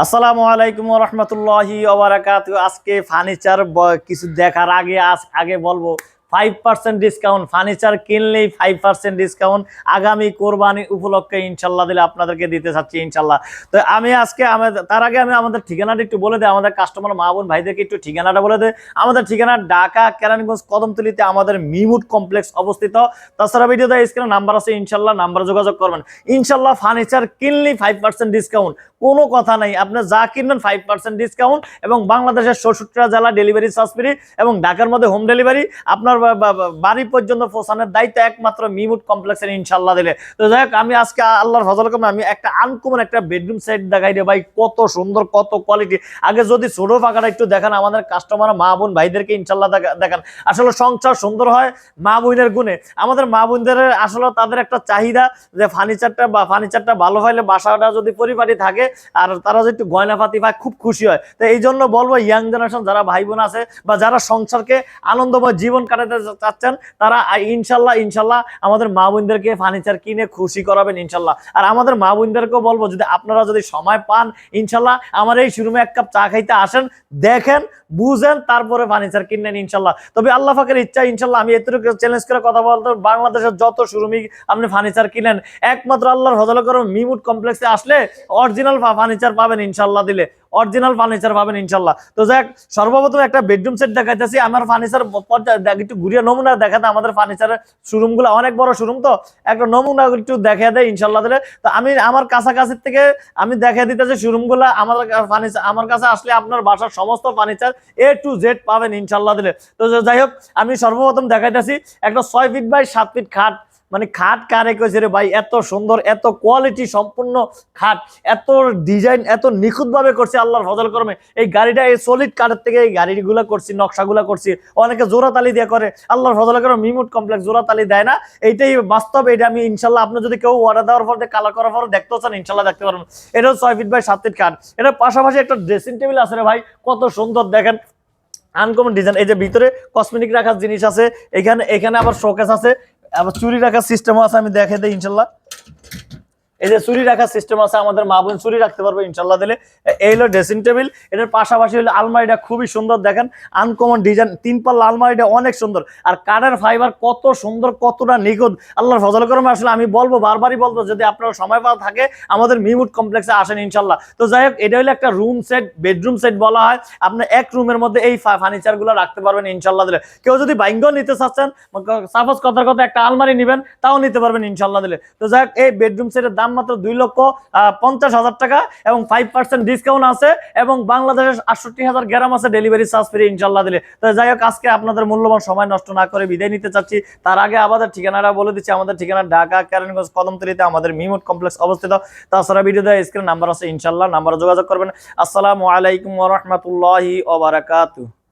আসসালামু আলাইকুম ওয়া রাহমাতুল্লাহি ওয়া বারাকাতুহু। আজকে ফার্নিচার কিছু দেখার আগে বলবো 5% ডিসকাউন্ট। ফার্নিচার কিনলেই 5% ডিসকাউন্ট আগামী কোরবানি উপলক্ষে ইনশাল্লাহ দিলে আপনাদেরকে দিতে চাচ্ছি ইনশাল্লাহ। তো আমি আজকে তার আগে আমি আমাদের ঠিকানাটা একটু বলে দিই, আমাদের কাস্টমার মা বোন ভাইদেরকে একটু ঠিকানাটা বলে দেয়। আমাদের ঠিকানা ঢাকা কেরানীগঞ্জ কদমতলীতে আমাদের মিমুড কমপ্লেক্স অবস্থিত। তাছাড়া ভিডিওতে স্ক্রিনে নাম্বার আছে, ইনশাল্লাহ নাম্বারে যোগাযোগ করবেন। ইনশাল্লাহ ফার্নিচার কিনলেই 5% ডিসকাউন্ট, কোনো কথা নাই। আপনি যা কিনবেন 5% ডিসকাউন্ট এবং বাংলাদেশের 64টা জেলা ডেলিভারি চার্জ ফ্রি এবং ঢাকার মধ্যে হোম ডেলিভারি আপনার বাড়ি পর্যন্ত পৌঁছানোর দায়িত্ব একমাত্র মিমুড কমপ্লেক্সের ইনশাল্লাহ দিলে। তো যাই হোক, আমি আজকে আল্লাহর ফজল করে আমি একটা আনকমন একটা বেডরুম সেট দেখাই রে ভাই, কত সুন্দর কত কোয়ালিটি। আগে যদি ছোট ফাঁকাটা একটু দেখান আমাদের কাস্টমার মা বোন ভাইদেরকে ইনশাল্লাহ দেখান। আসলে সংসার সুন্দর হয় মা বোনের গুণে। আমাদের মা বোনদের আসলে তাদের একটা চাহিদা যে ফার্নিচারটা ভালো হলে বাসাটা যদি পরিপাটি থাকে আর তারা যদি একটু গয়নাপাতি পায় খুব খুশি হয়। তো এই জন্য বলবো ইয়াং জেনারেশন যারা ভাই বোন আছে বা যারা সংসারকে আনন্দময় জীবন কাটাতে চাচ্ছেন তারা ইনশাল্লাহ আমাদের মা বোনদেরকে ফার্নিচার কিনে খুশি করাবেন ইনশাল্লাহ। আর আমাদের মা বোনদেরকেও বলবো যদি আপনারা যদি সময় পান ইনশাল্লাহ আমার এই শোরুমে এক কাপ চা খাইতে আসেন, দেখেন বুঝেন তারপরে ফার্নিচার কিনেন ইনশাল্লাহ। তবে আল্লাহ পাকের ইচ্ছা ইনশাল্লাহ আমি এতটুকু চ্যালেঞ্জ করে কথা বলতে, বাংলাদেশের যত শোরুমে আপনি ফার্নিচার কিনেন একমাত্র আল্লাহর ফজল করে মিমুড কমপ্লেক্সে আসলে অরিজিনাল ফার্নিচার পাবেন ইনশাল্লাহ দিলে, অরিজিনাল ফার্নিচার পাবেন ইনশাল্লাহ। তো যাক, সর্বপ্রথম একটা বেডরুম সেট দেখাইতেছি। আমার ফার্নিচার একটু ঘুরিয়ে নমুনা দেখাতে, আমাদের ফার্নিচারের শোরুম গুলো অনেক বড় শোরুম, তো একটা নমুনা একটু দেখা দেয় ইনশাল্লাহ দিলে। তো আমি আমার কাছাকাছি থেকে আমি দেখা দিতেছি শোরুম গুলা। আমার কাছে আসলে আপনার বাসার সমস্ত ফার্নিচার A to Z পাবেন ইনশাল্লাহ দিলে। তো যাই হোক, আমি সর্বপ্রথম দেখাইতেছি একটা 6 ফিট বাই 7 ফিট খাট। মানে খাট কারে কইছে রে ভাই, এত সুন্দর এত কোয়ালিটি সম্পূর্ণ খাট, এত ডিজাইন এত নিখুঁত ভাবে করছে আল্লাহর ফজল করমে। এই গাড়িটা এই সলিড কাঠের থেকে এই গাড়িগুলো করছি, নকশাগুলো করছি। অনেকে জোড়াতালি দিয়ে করে, আল্লাহর ফজল করমে মিমুড কমপ্লেক্স জোড়াতালি দেয় না, এইটাই বাস্তব। এটা আমি ইনশাল্লাহ আপনি যদি কেউ অর্ডার দেওয়ার পর কালার করার পর দেখতে চান ইনশাল্লাহ দেখতে পারবেন। এটা 6 ফিট বাই 7 ফিট খাট। এটার পাশাপাশি একটা ড্রেসিং টেবিল আছে রে ভাই, কত সুন্দর দেখেন আনকমন ডিজাইন। এই যে ভিতরে কসমেটিক রাখার জিনিস আছে, এখানে আবার শোকেস আছে, আবার চুরি রাখার সিস্টেমও আছে। আমি দেখে দিই ইনশাল্লাহ। এই যে চুরি রাখার সিস্টেম আছে, আমাদের মা বোন চুরি রাখতে পারবে ইনশাল্লাহ দিলে। এই হলো ড্রেসিং টেবিল। এটার পাশাপাশি হলো আলমারিটা খুবই সুন্দর দেখেন, আনকমন ডিজাইন, 3 পাল্লা আলমারিটা অনেক সুন্দর। আর কাঠের ফাইবার কত সুন্দর কতটা নিখুঁত আল্লাহর ফজল করমে। আসলে আমি বলবো বারবারই বলবো যদি আপনার সময় পাওয়া থাকে আমাদের মিমুড কমপ্লেক্সে আসেন ইনশাল্লাহ। তো যাই হোক, এটা হলো একটা রুম সেট, বেডরুম সেট বলা হয়। আপনি এক রুমের মধ্যে এই ফার্নিচার গুলো রাখতে পারবেন ইনশাল্লাহ দিলে। কেউ যদি বাইঙ্গও নিতে চাচ্ছেন, সাপোজ কথার কথা একটা আলমারি নিবেন, তাও নিতে পারবেন ইনশাল্লাহ দিলে। তো যাই হোক, এই বেডরুম সেটের দাম মাত্র 2,50,000 টাকা এবং 5% ডিসকাউন্ট আছে এবং বাংলাদেশের 68,000 গ্রাম আছে ডেলিভারি চার্জ ফ্রি ইনশাল্লাহ দিলে। তো যাই হোক, আজকে আপনাদের মূল্যবান সময় নষ্ট না করে বিদায় নিতে চাচ্ছি। তার আগে আমাদের ঠিকানাটা বলে দিচ্ছি। আমাদের ঠিকানা ঢাকা কেরানীগঞ্জ কদমতলীতে আমাদের মিমুড কমপ্লেক্স অবস্থিত। তাছাড়া ভিডিওতে স্ক্রিনে নাম্বার আছে ইনশাল্লাহ নাম্বারে যোগাযোগ করবেন। আসসালামু আলাইকুম ওয়া রাহমাতুল্লাহি ওয়া বারাকাতুহু।